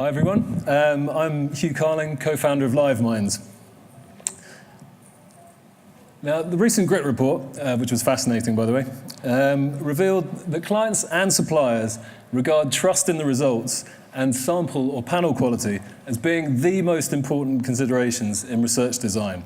Hi everyone, I'm Hugh, co-founder of LiveMinds. Now, the recent Grit report, which was fascinating by the way, revealed that clients and suppliers regard trust in the results and sample or panel quality as being the most important considerations in research design.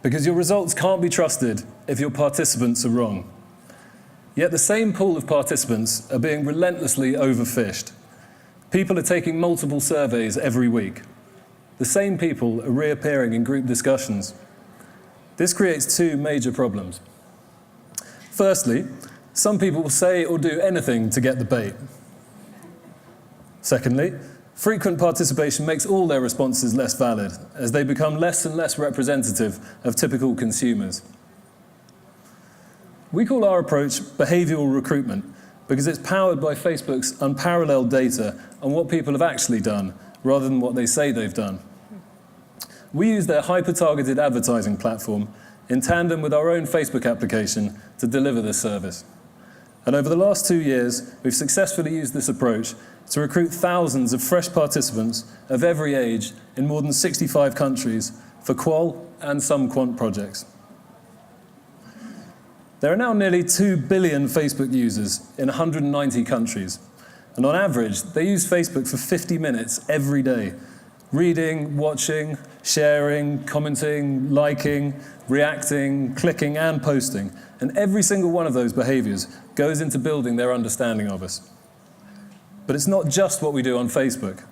Because your results can't be trusted if your participants are wrong. Yet the same pool of participants are being relentlessly overfished. People are taking multiple surveys every week. The same people are reappearing in group discussions. This creates two major problems. Firstly, some people will say or do anything to get the bait. Secondly, frequent participation makes all their responses less valid, as they become less and less representative of typical consumers. We call our approach behavioral recruitment because it's powered by Facebook's unparalleled data on what people have actually done, rather than what they say they've done. We use their hyper-targeted advertising platform in tandem with our own Facebook application to deliver this service. And over the last 2 years, we've successfully used this approach to recruit thousands of fresh participants of every age in more than 65 countries for qual and some quant projects. There are now nearly 2 billion Facebook users in 190 countries. And on average, they use Facebook for 50 minutes every day, reading, watching, sharing, commenting, liking, reacting, clicking, and posting. And every single one of those behaviors goes into building their understanding of us. But it's not just what we do on Facebook.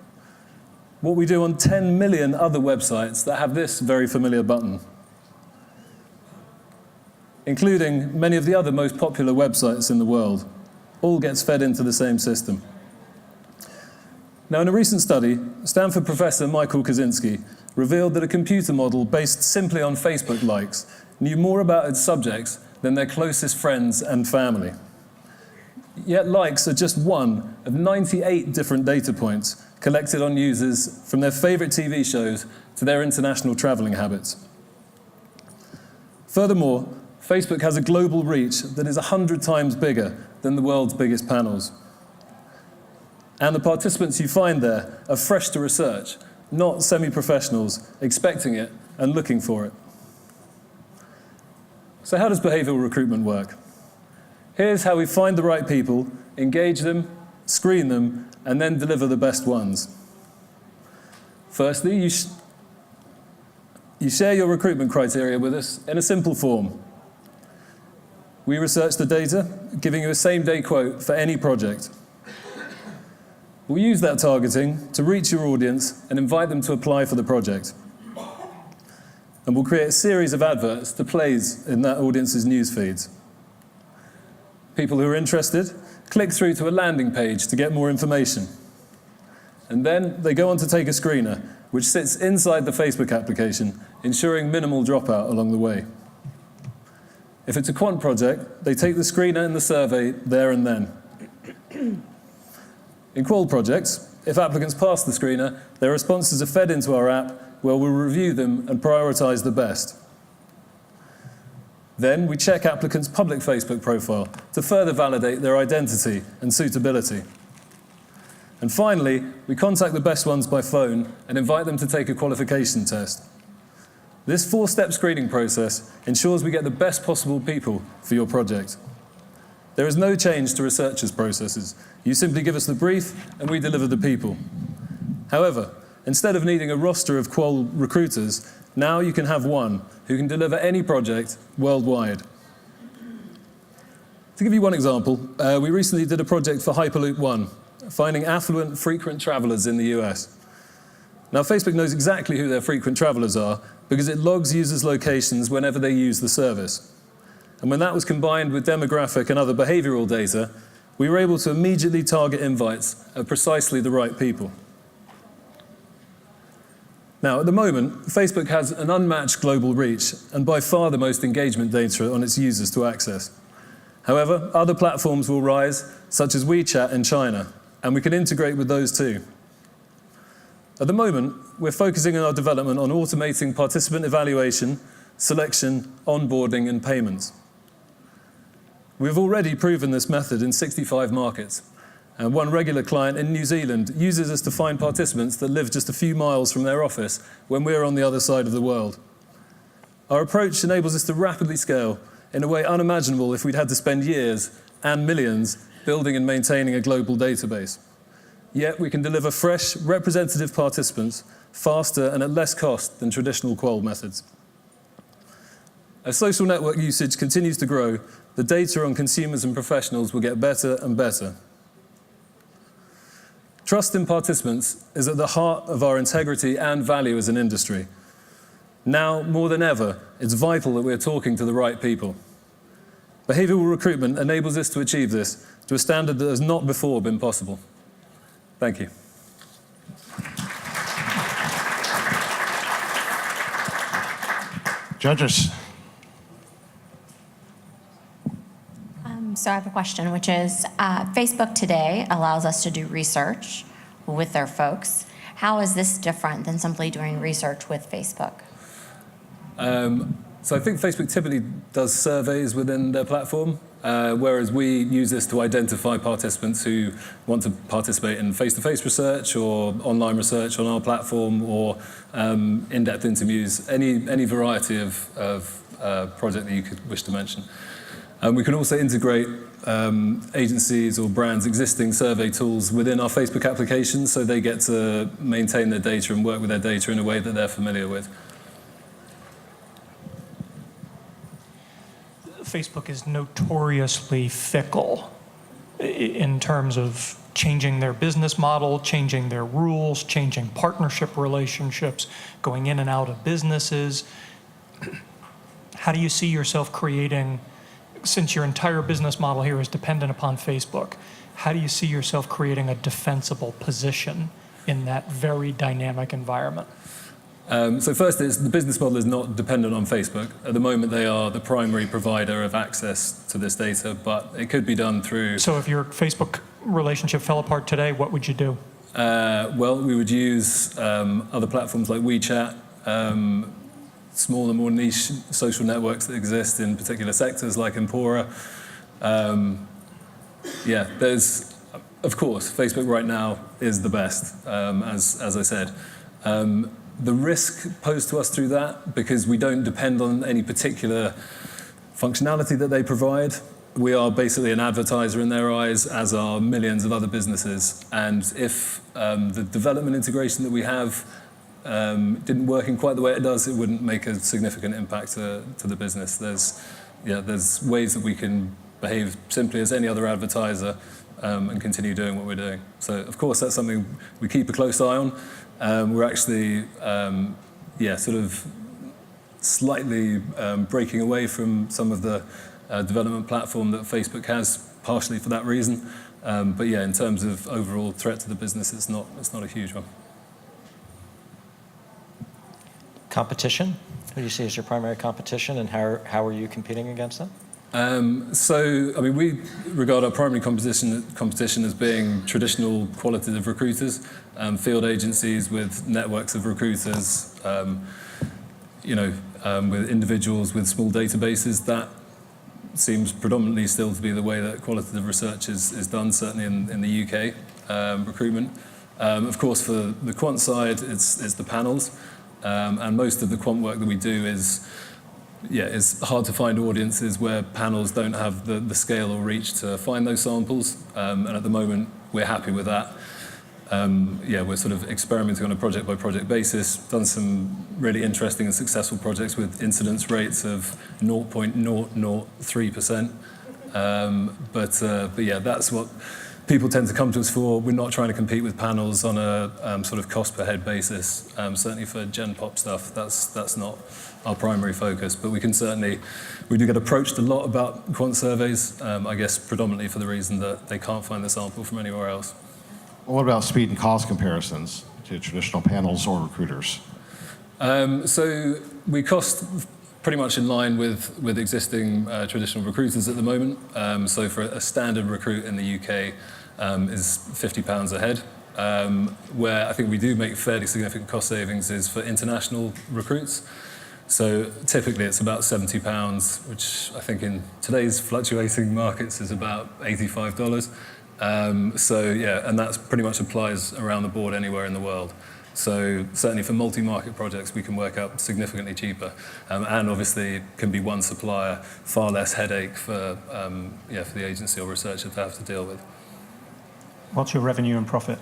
What we do on 10 million other websites that have this very familiar button, including many of the other most popular websites in the world, all gets fed into the same system. Now, in a recent study, Stanford professor Michael Kosinski revealed that a computer model based simply on Facebook likes knew more about its subjects than their closest friends and family. Yet likes are just one of 98 different data points collected on users from their favorite TV shows to their international traveling habits. Furthermore, Facebook has a global reach that is 100 times bigger than the world's biggest panels. And the participants you find there are fresh to research, not semi-professionals expecting it and looking for it. So how does behavioral recruitment work? Here's how we find the right people, engage them, screen them, and then deliver the best ones. Firstly, you share your recruitment criteria with us in a simple form. We research the data, giving you a same-day quote for any project. We'll use that targeting to reach your audience and invite them to apply for the project. And we'll create a series of adverts to plays in that audience's news feeds. People who are interested click through to a landing page to get more information. And then they go on to take a screener, which sits inside the Facebook application, ensuring minimal dropout along the way. If it's a quant project, they take the screener and the survey there and then. In qual projects, if applicants pass the screener, their responses are fed into our app, where we'll review them and prioritize the best. Then we check applicants' public Facebook profile to further validate their identity and suitability. And finally, we contact the best ones by phone and invite them to take a qualification test. This four-step screening process ensures we get the best possible people for your project. There is no change to researchers' processes. You simply give us the brief and we deliver the people. However, instead of needing a roster of qual recruiters, now you can have one who can deliver any project worldwide. To give you one example, we recently did a project for Hyperloop One, finding affluent, frequent travelers in the US. Now, Facebook knows exactly who their frequent travelers are because it logs users' locations whenever they use the service. And when that was combined with demographic and other behavioral data, we were able to immediately target invites at precisely the right people. Now, at the moment, Facebook has an unmatched global reach and by far the most engagement data on its users to access. However, other platforms will rise, such as WeChat in China, and we can integrate with those too. At the moment, we're focusing on our development on automating participant evaluation, selection, onboarding, and payments. We've already proven this method in 65 markets, And one regular client in New Zealand uses us to find participants that live just a few miles from their office when we're on the other side of the world. Our approach enables us to rapidly scale in a way unimaginable if we'd had to spend years and millions building and maintaining a global database. Yet we can deliver fresh, representative participants faster and at less cost than traditional qual methods. As social network usage continues to grow, the data on consumers and professionals will get better and better. Trust in participants is at the heart of our integrity and value as an industry. Now, more than ever, it's vital that we're talking to the right people. Behavioral recruitment enables us to achieve this to a standard that has not before been possible. Thank you. Judges. So I have a question, which is, Facebook today allows us to do research with their folks. How is this different than simply doing research with Facebook? So I think Facebook typically does surveys within their platform, whereas we use this to identify participants who want to participate in face-to-face research or online research on our platform or in-depth interviews, any variety of project that you could wish to mention. We can also integrate agencies or brands' existing survey tools within our Facebook application so they get to maintain their data and work with their data in a way that they're familiar with. Facebook is notoriously fickle in terms of changing their business model, changing their rules, changing partnership relationships, going in and out of businesses. How do you see yourself creating, since your entire business model here is dependent upon Facebook, how do you see yourself creating a defensible position in that very dynamic environment? So first, the business model is not dependent on Facebook. At the moment, they are the primary provider of access to this data, but it could be done through... So if your Facebook relationship fell apart today, what would you do? Well, we would use other platforms like WeChat, smaller, more niche social networks that exist in particular sectors like Empora. Yeah, there's, of course, Facebook right now is the best, as I said. The risk posed to us through that, because we don't depend on any particular functionality that they provide. We are basically an advertiser in their eyes, as are millions of other businesses. And if the development integration that we have didn't work in quite the way it does, it wouldn't make a significant impact to the business. There's ways that we can behave simply as any other advertiser and continue doing what we're doing. So, of course, that's something we keep a close eye on. We're actually, sort of slightly breaking away from some of the development platform that Facebook has, partially for that reason. But yeah, in terms of overall threat to the business, it's not a huge one. Competition? Who do you see as your primary competition, and how are you competing against them? So, I mean, we regard our primary competition as being traditional qualitative recruiters, field agencies with networks of recruiters, with individuals with small databases. That seems predominantly still to be the way that qualitative research is done, certainly in the UK recruitment. Of course, for the quant side, it's the panels, and most of the quant work that we do is hard to find audiences where panels don't have the scale or reach to find those samples. And at the moment, we're happy with that. We're sort of experimenting on a project-by-project basis, done some really interesting and successful projects with incidence rates of 0.003%. But yeah, that's what people tend to come to us for. We're not trying to compete with panels on a sort of cost-per-head basis. Certainly for Gen Pop stuff, that's not our primary focus, but we do get approached a lot about quant surveys, I guess predominantly for the reason that they can't find the sample from anywhere else. Well, what about speed and cost comparisons to traditional panels or recruiters? So we cost pretty much in line with existing traditional recruiters at the moment. So for a standard recruit in the UK is £50 a head. Where I think we do make fairly significant cost savings is for international recruits. So typically it's about £70, which I think in today's fluctuating markets is about $85. So yeah, and that pretty much applies around the board anywhere in the world. So certainly for multi-market projects, we can work out significantly cheaper, and obviously can be one supplier, far less headache for for the agency or researcher to have to deal with. What's your revenue and profit?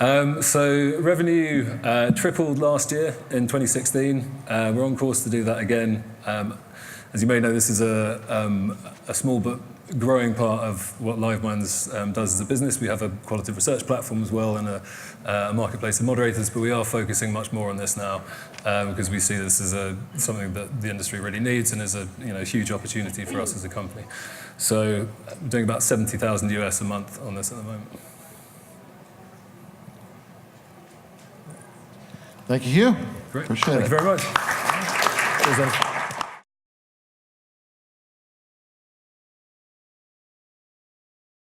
So revenue tripled last year in 2016. We're on course to do that again. As you may know, this is a small but growing part of what LiveMinds does as a business. We have a qualitative research platform as well and a marketplace of moderators, but we are focusing much more on this now because we see this as something that the industry really needs and is a huge opportunity for us as a company. So we're doing about 70,000 US a month on this at the moment. Thank you, Hugh. Great. Appreciate it. Thank you very much. Cheers, then.